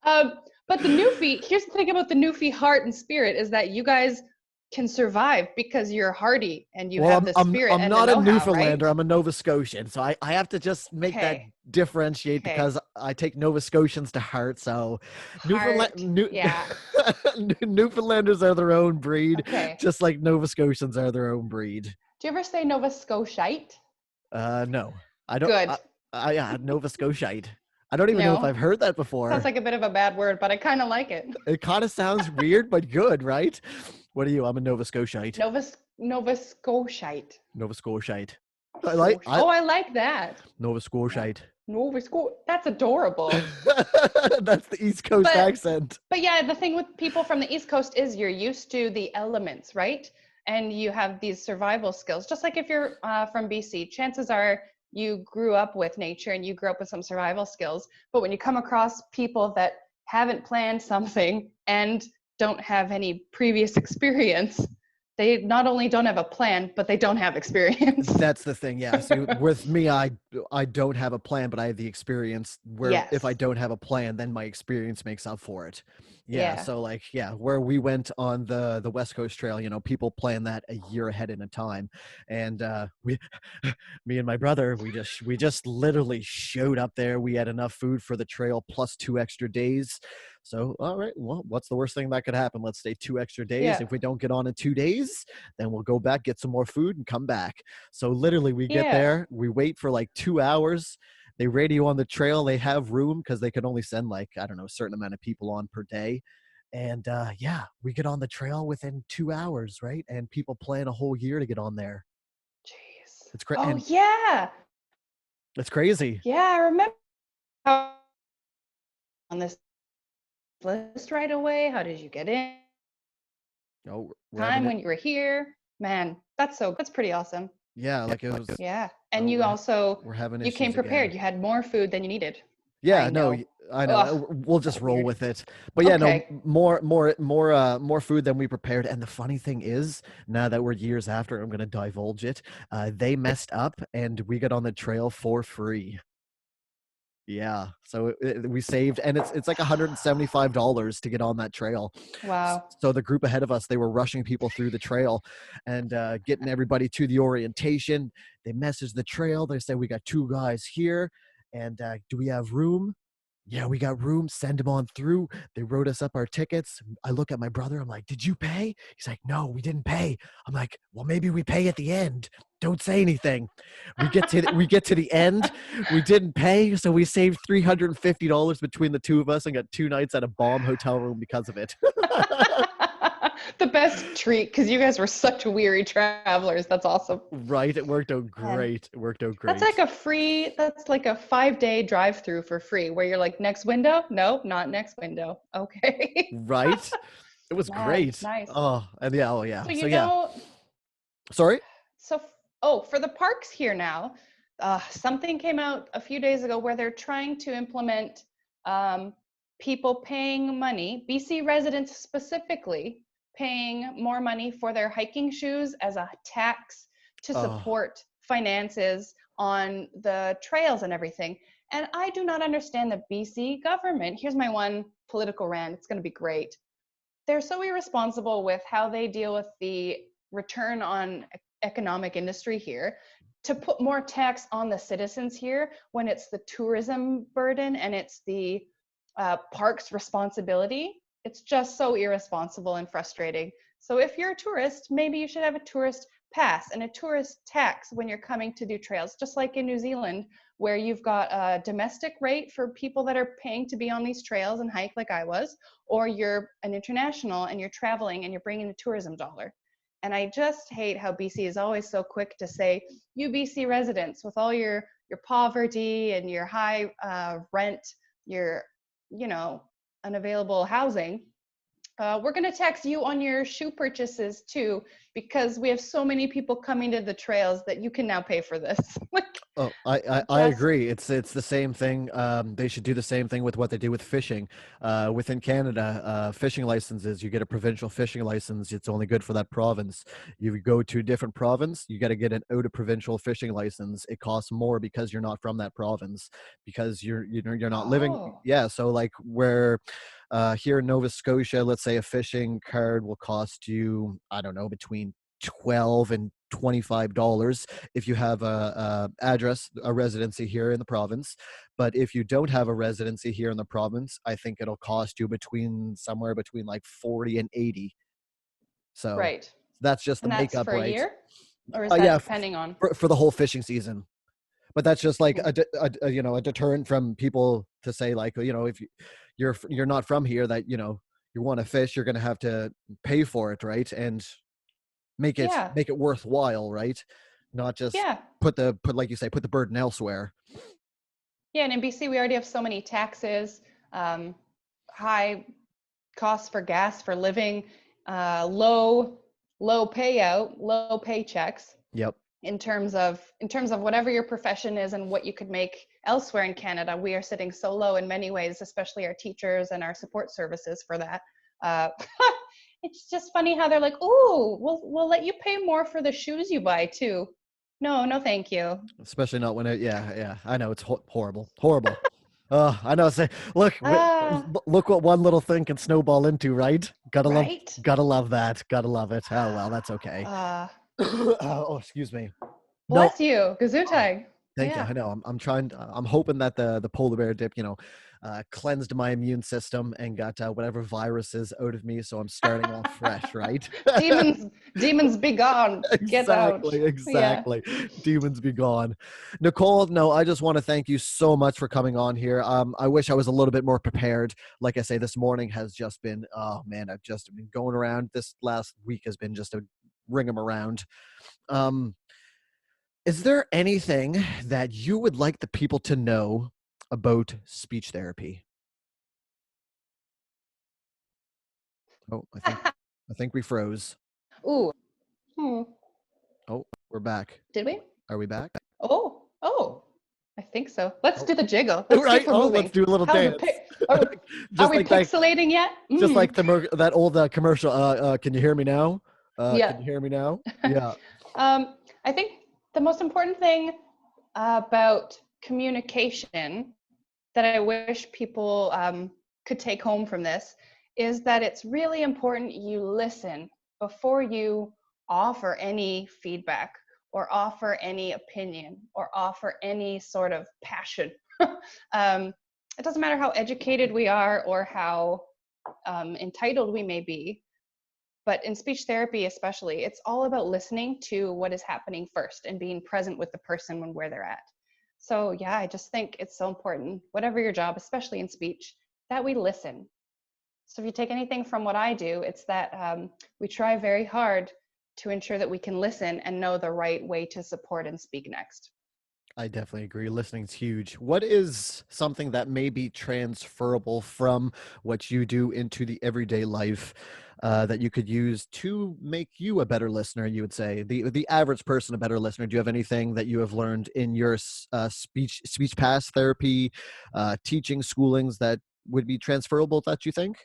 But the newfie, here's the thing about the newfie heart and spirit is that you guys can survive because you're hardy and you Well, have I'm the I'm spirit I'm and the not a know-how, right? Newfoundlander. I'm a Nova Scotian, so I have to just make that Okay, differentiate okay. because I take Nova Scotians to heart. So, Newfoundland Heart, yeah. Newfoundlanders are their own breed, Okay. just like Nova Scotians are their own breed. Do you ever say Nova Scotiate? No, I don't. Good. Yeah, Nova Scotiite. I don't even know if No, I've heard that sounds before. like a bit of a bad word, but I kind of like it. It kind of sounds weird, but good, right? What are you? I'm a Nova Scotiite. Nova Scotiate. Nova Scotiite. I Oh, I like that. Nova No, Scotiite. Nova Scotia. That's adorable. That's the East Coast But accent. but yeah, the thing with people from the East Coast is you're used to the elements, right? And you have these survival skills. Just like if you're from BC, chances are you grew up with nature and you grew up with some survival skills. But when you come across people that haven't planned something and don't have any previous experience, they not only don't have a plan, but they don't have experience. That's the thing. Yeah. See, with me, I don't have a plan, but I have the experience where if I Yes. don't have a plan, then my experience makes up for it. Yeah. Yeah. So like, yeah, where we went on the West Coast Trail, people plan that a year ahead in a time, and we, me and my brother, we just literally showed up there. We had enough food for the trail plus 2 extra days. So all right, well, what's the worst thing that could happen? Let's stay 2 extra days. Yeah. If we don't get on in 2 days, then we'll go back, get some more food, and come back. So literally, we get Yeah. there, we wait for like 2 hours. They radio on the trail. They have room because they could only send like, I don't know, a certain amount of people on per day. And yeah, we get on the trail within 2 hours, right? And people plan a whole year to get on there. Jeez. It's great, Oh and yeah. it's crazy. Yeah, I remember on this list right away. How did you get in? We're having Time it. when you were here? Man, that's pretty awesome. Yeah, like it was. Yeah. And Oh, you also we're having you came issues prepared. again. You had more food than you needed. Yeah, I no, know. I know. Ugh, We'll just so roll weird. with it. But yeah, no, Okay. more food than we prepared. And the funny thing is, now that we're years after, I'm gonna divulge it. They messed up, and we got on the trail for free. Yeah, so we saved, and it's like $175 to get on that trail. Wow. So the group ahead of us, they were rushing people through the trail and getting everybody to the orientation. They messaged the trail. They said, "We got two guys here, and do we have room?" Yeah, we got room. Send them on through. They wrote us up our tickets. I look at my brother. I'm like, "Did you pay?" He's like, "No, we didn't pay." I'm like, "Well, maybe we pay at the end. Don't say anything." We get to the end. We didn't pay, so we saved $350 between the two of us and got 2 nights at a bomb hotel room because of it. The best treat because you guys were such weary travelers. That's awesome. Right? It worked out And great. It worked out that's like great. that's like a 5-day drive through for free where you're like, next window? Nope, not next window. Okay. Right? It was Man, great. nice. Oh, and yeah, oh yeah. So So yeah. know, Sorry? so oh, for the parks here now, something came out a few days ago where they're trying to implement um, people paying money, BC residents specifically, paying more money for their hiking shoes as a tax to Oh, support finances on the trails and everything. And I do not understand the BC government. Here's my one political rant. It's going to be great. They're so irresponsible with how they deal with the return on economic industry here, to put more tax on the citizens here when it's the tourism burden and it's the park's responsibility. It's just so irresponsible and frustrating. So if you're a tourist, maybe you should have a tourist pass and a tourist tax when you're coming to do trails, just like in New Zealand, where you've got a domestic rate for people that are paying to be on these trails and hike like I was, or you're an international and you're traveling and you're bringing the tourism dollar. And I just hate how BC is always so quick to say, you BC residents with all your poverty and your high rent, your, you know, unavailable housing, we're going to tax you on your shoe purchases too, because we have so many people coming to the trails that you can now pay for this. Like, Oh, I agree. It's the same thing. They should do the same thing with what they do with fishing. Within Canada, fishing licenses, you get a provincial fishing license. It's only good for that province. You go to a different province, you got to get an out of provincial fishing license. It costs more because you're not from that province, because you're not living. oh, Yeah. So like where here in Nova Scotia, let's say a fishing card will cost you, I don't know, between 12 and $25 if you have a residency here in the province. But if you don't have a residency here in the province, I think it'll cost you somewhere between like 40 and 80. So right. that's just the And that's makeup, for a right? year? Or is Yeah, that depending on? for the whole fishing season. But that's just like Hmm. a deterrent from people to say, like, if you're not from here, that you want to fish, you're going to have to pay for it, right? And make it Yeah. make it worthwhile, right? Not just Yeah. put like you say, put the burden elsewhere. Yeah. And in BC, we already have so many taxes, um, high costs for gas for living, low payout, low paychecks Yep. in terms of whatever your profession is and what you could make elsewhere in Canada. We are sitting so low in many ways, especially our teachers and our support services for that. Uh, it's just funny how they're like, "Ooh, we'll let you pay more for the shoes you buy too." No, no, thank you. Especially not when yeah, I know it's horrible. I know. Say, Ah, look what one little thing can snowball into, right? right. Gotta love that. Gotta love it. Oh well, that's okay. Uh, Oh, excuse me. No, Bless you, Gesundheit. thank you. Yeah. I know. I'm trying. I'm hoping that the polar bear dip, cleansed my immune system and got whatever viruses out of me. So I'm starting off fresh, right? Demons, demons be gone. Get out. Exactly, Yeah. exactly. Demons be gone. Nicole, no, I just want to thank you so much for coming on here. I wish I was a little bit more prepared. Like I say, this morning has just been, oh man, I've just been going around. This last week has been just a ring 'em around. Um, is there anything that you would like the people to know about speech therapy? Oh, I think we froze. Ooh. Hmm. Oh, we're back. Did we? Are we back? Oh. Oh. I think so. Let's Oh, do the jiggle. Let's see right. if we're Oh, let's moving. do a little How's the dance. pic? Are Just we like that. pixelating yet? Just like Mm. that old commercial. Can you hear me now? Yeah. Can you hear me now? Yeah. I think the most important thing about communication that I wish people could take home from this is that it's really important you listen before you offer any feedback or offer any opinion or offer any sort of passion. It doesn't matter how educated we are or how entitled we may be, but in speech therapy especially, it's all about listening to what is happening first and being present with the person when where they're at. So yeah, I just think it's so important, whatever your job, especially in speech, that we listen. So if you take anything from what I do, it's that we try very hard to ensure that we can listen and know the right way to support and speak next. I definitely agree. Listening's huge. What is something that may be transferable from what you do into the everyday life that you could use to make you a better listener? You would say the average person a better listener. Do you have anything that you have learned in your speech pass therapy, teaching, schoolings that would be transferable? That you think?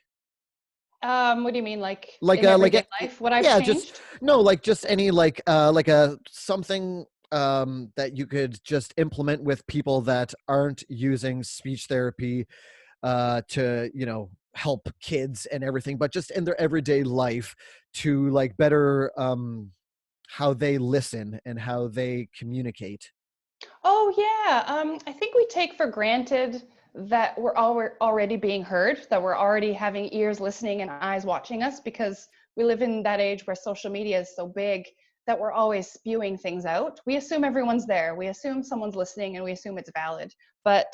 What do you mean, like Like in like everyday life, what I've yeah, just changed? no, like just any like a something that you could just implement with people that aren't using speech therapy to, help kids and everything, but just in their everyday life to like better how they listen and how they communicate? Oh yeah, I think we take for granted that we're already being heard, that we're already having ears listening and eyes watching us because we live in that age where social media is so big that we're always spewing things out. We assume everyone's there, we assume someone's listening, and we assume it's valid. But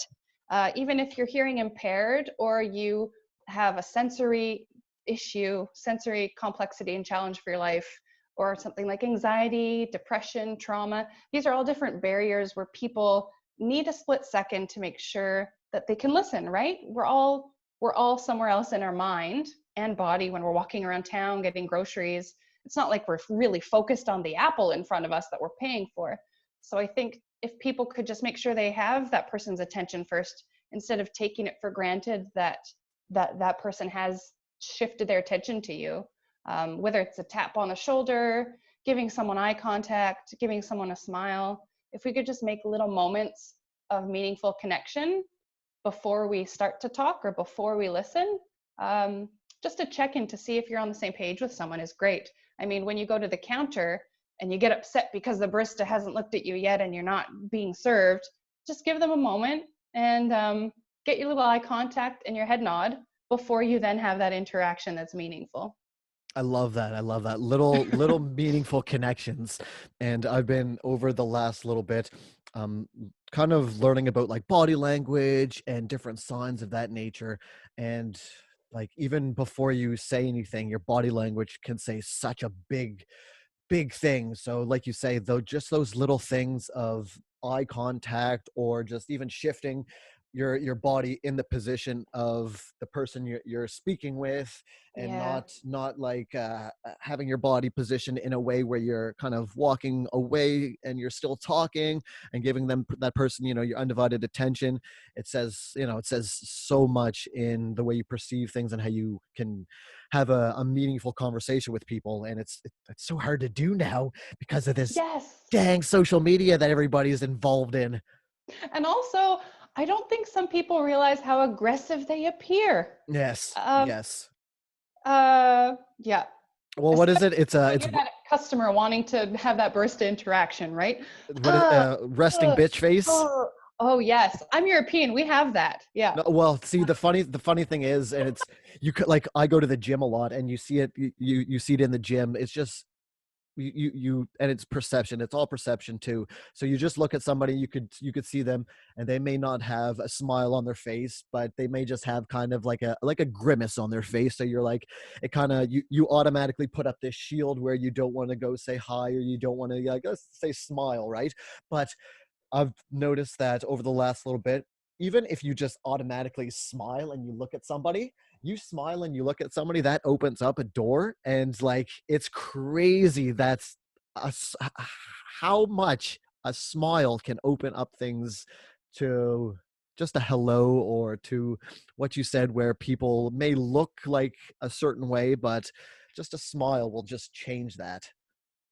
even if you're hearing impaired or you have a sensory issue, sensory complexity and challenge for your life, or something like anxiety, depression, trauma, these are all different barriers where people need a split second to make sure that they can listen, right? We're all somewhere else in our mind and body when we're walking around town getting groceries. It's not like we're really focused on the apple in front of us that we're paying for. So I think if people could just make sure they have that person's attention first, instead of taking it for granted that person has shifted their attention to you, whether it's a tap on the shoulder, giving someone eye contact, giving someone a smile. If we could just make little moments of meaningful connection before we start to talk or before we listen, just to check in to see if you're on the same page with someone is great. I mean, when you go to the counter and you get upset because the barista hasn't looked at you yet and you're not being served, just give them a moment and get your little eye contact and your head nod before you then have that interaction that's meaningful. I love that. I love that. Little meaningful connections. And I've been over the last little bit um kind of learning about like body language and different signs of that nature. And like even before you say anything, your body language can say such a big thing. So, like you say, though, just those little things of eye contact or just even shifting your body in the position of the person you're speaking with, and Yeah. not like having your body positioned in a way where you're kind of walking away and you're still talking and giving them that person your undivided attention. It says so much in the way you perceive things and how you can have a meaningful conversation with people. And it's so hard to do now because of this Yes. dang social media that everybody is involved in. And also, I don't think some people realize how aggressive they appear. Yes, Um, yes. yeah. Well, what is Especially it? It's when it's you're that customer wanting to have that burst of interaction, right? what is Uh, resting uh, bitch face. oh, oh yes. I'm European. We have that. Yeah. No, well, see, the funny thing is, and it's you could like I go to the gym a lot, and you see it, you see it in the gym. It's just and it's perception. It's all perception too. So you just look at somebody, you could see them, and they may not have a smile on their face, but they may just have kind of like a grimace on their face. So you're like, it kind of you automatically put up this shield where you don't want to go say hi, or you don't want to like let's say smile, right? But I've noticed that over the last little bit, even if you just automatically smile and you look at somebody, you smile and you look at somebody, that opens up a door. And like, it's crazy that's a s how much a smile can open up things to just a hello, or to what you said, where people may look like a certain way, but just a smile will just change that.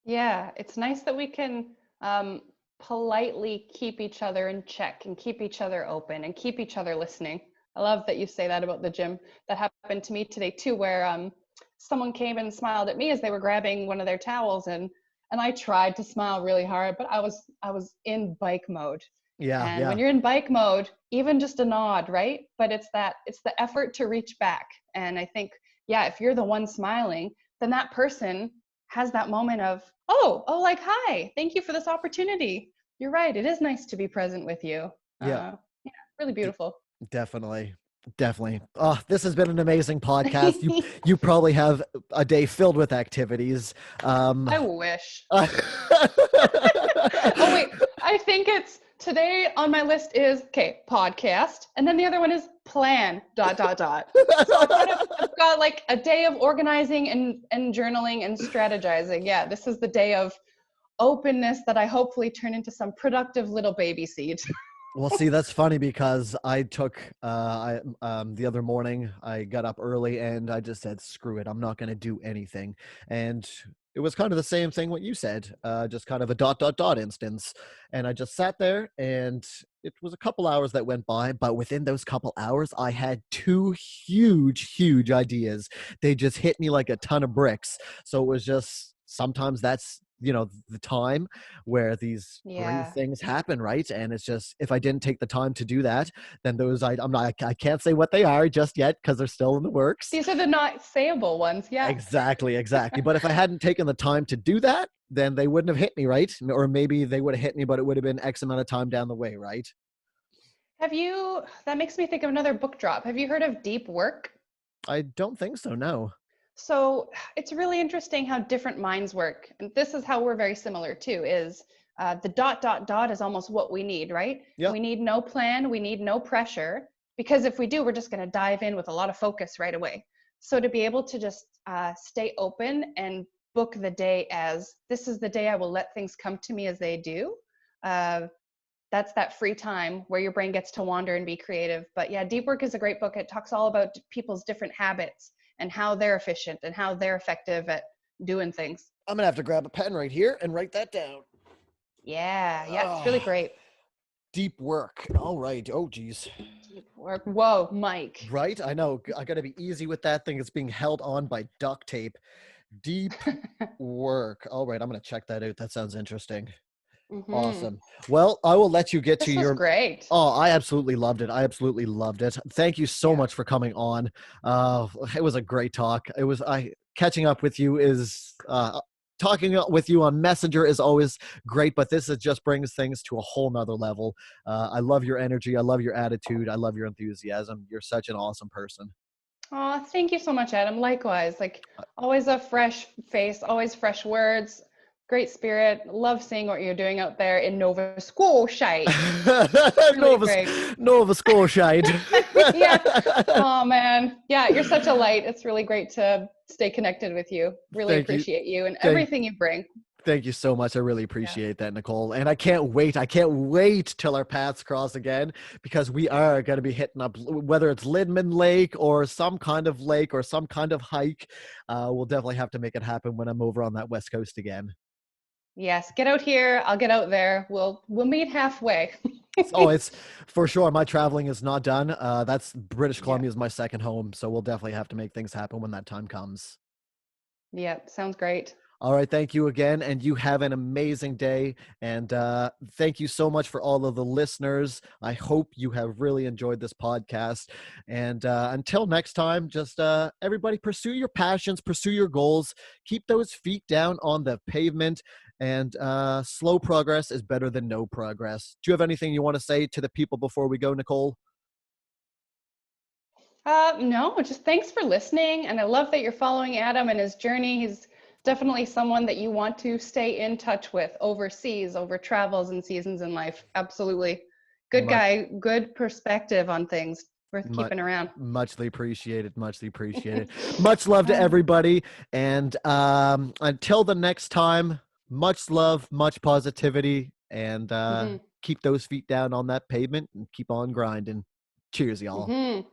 Yeah. It's nice that we can um, politely keep each other in check and keep each other open and keep each other listening. I love that you say that about the gym. That happened to me today too, where someone came and smiled at me as they were grabbing one of their towels, and I tried to smile really hard, but I was in bike mode. Yeah, And when yeah. you're in bike mode, even just a nod, right? But it's the effort to reach back. And I think, yeah, if you're the one smiling, then that person has that moment of, oh, like, hi, thank you for this opportunity. You're right. It is nice to be present with you. Yeah. Yeah, really beautiful. Definitely. Definitely. Oh, this has been an amazing podcast. You probably have a day filled with activities. Um I wish. Oh wait, I think it's today on my list is okay, podcast, and then the other one is plan dot dot dot. So I've got like a day of organizing and journaling and strategizing. Yeah, this is the day of openness that I hopefully turn into some productive little baby seeds. Well, see, that's funny because I took the other morning I got up early and I just said, screw it, I'm not gonna do anything. And it was kind of the same thing what you said, just kind of a dot dot dot instance. And I just sat there, and it was a couple hours that went by, but within those couple hours, I had two huge ideas. They just hit me like a ton of bricks. So it was just sometimes that's the time where these great Yeah. things happen, right? And it's just if I didn't take the time to do that, then I'm not, I can't say what they are just yet because they're still in the works. These are the not sayable ones. Yeah. Exactly. But if I hadn't taken the time to do that, then they wouldn't have hit me, right? Or maybe they would have hit me, but it would have been X amount of time down the way, right? That makes me think of another book drop. Have you heard of deep work? I don't think so, no. So it's really interesting how different minds work. And this is how we're very similar too, is the dot, dot, dot is almost what we need, right? Yep. We need no plan. We need no pressure, because if we do, we're just going to dive in with a lot of focus right away. So to be able to just stay open and book the day as this is the day I will let things come to me as they do. That's that free time where your brain gets to wander and be creative. But yeah, Deep Work is a great book. It talks all about people's different habits and how they're efficient and how they're effective at doing things. I'm gonna have to grab a pen right here and write that down. Yeah, it's really great. Deep work. All right. Oh, geez. Deep work. Whoa, Mike. Right? I know. I gotta be easy with that thing. It's being held on by duct tape. Deep work. All right. I'm gonna check that out. That sounds interesting. Mm-hmm. Awesome. Well, I will let you get to This was your. great. Oh, I absolutely loved it. I absolutely loved it. Thank you so Yeah. much for coming on. It was a great talk. Catching up with you is talking with you on Messenger is always great, but this just brings things to a whole nother level. I love your energy. I love your attitude. I love your enthusiasm. You're such an awesome person. Oh, thank you so much, Adam. Likewise, like always a fresh face, always fresh words, great spirit. Love seeing what you're doing out there in Nova Scotia. Really great. Nova Scotia. Yeah. Oh man. Yeah, you're such a light. It's really great to stay connected with you. Really Thank you. appreciate you and Thank, everything you bring. Thank you so much. I really Yeah. appreciate that, Nicole. And I can't wait. I can't wait till our paths cross again, because we are going to be hitting up, whether it's Lindman Lake or some kind of lake or some kind of hike. We'll definitely have to make it happen when I'm over on that West Coast again. Yes, get out here, I'll get out there. We'll meet halfway. Oh, it's for sure. My traveling is not done. That's British Yeah. Columbia is my second home. So we'll definitely have to make things happen when that time comes. Yep, sounds great. All right. Thank you again. And you have an amazing day. And thank you so much for all of the listeners. I hope you have really enjoyed this podcast. And until next time, just everybody pursue your passions, pursue your goals, keep those feet down on the pavement. And slow progress is better than no progress. Do you have anything you want to say to the people before we go, Nicole? No, just thanks for listening. And I love that you're following Adam and his journey. He's definitely someone that you want to stay in touch with overseas, over travels and seasons in life. Absolutely. Good Much, guy, good perspective on things. Worth much, keeping around. muchly appreciated. Muchly appreciated. Much love to everybody. And until the next time, much love, much positivity, and Mm-hmm. keep those feet down on that pavement and keep on grinding. Cheers, y'all. Mm-hmm.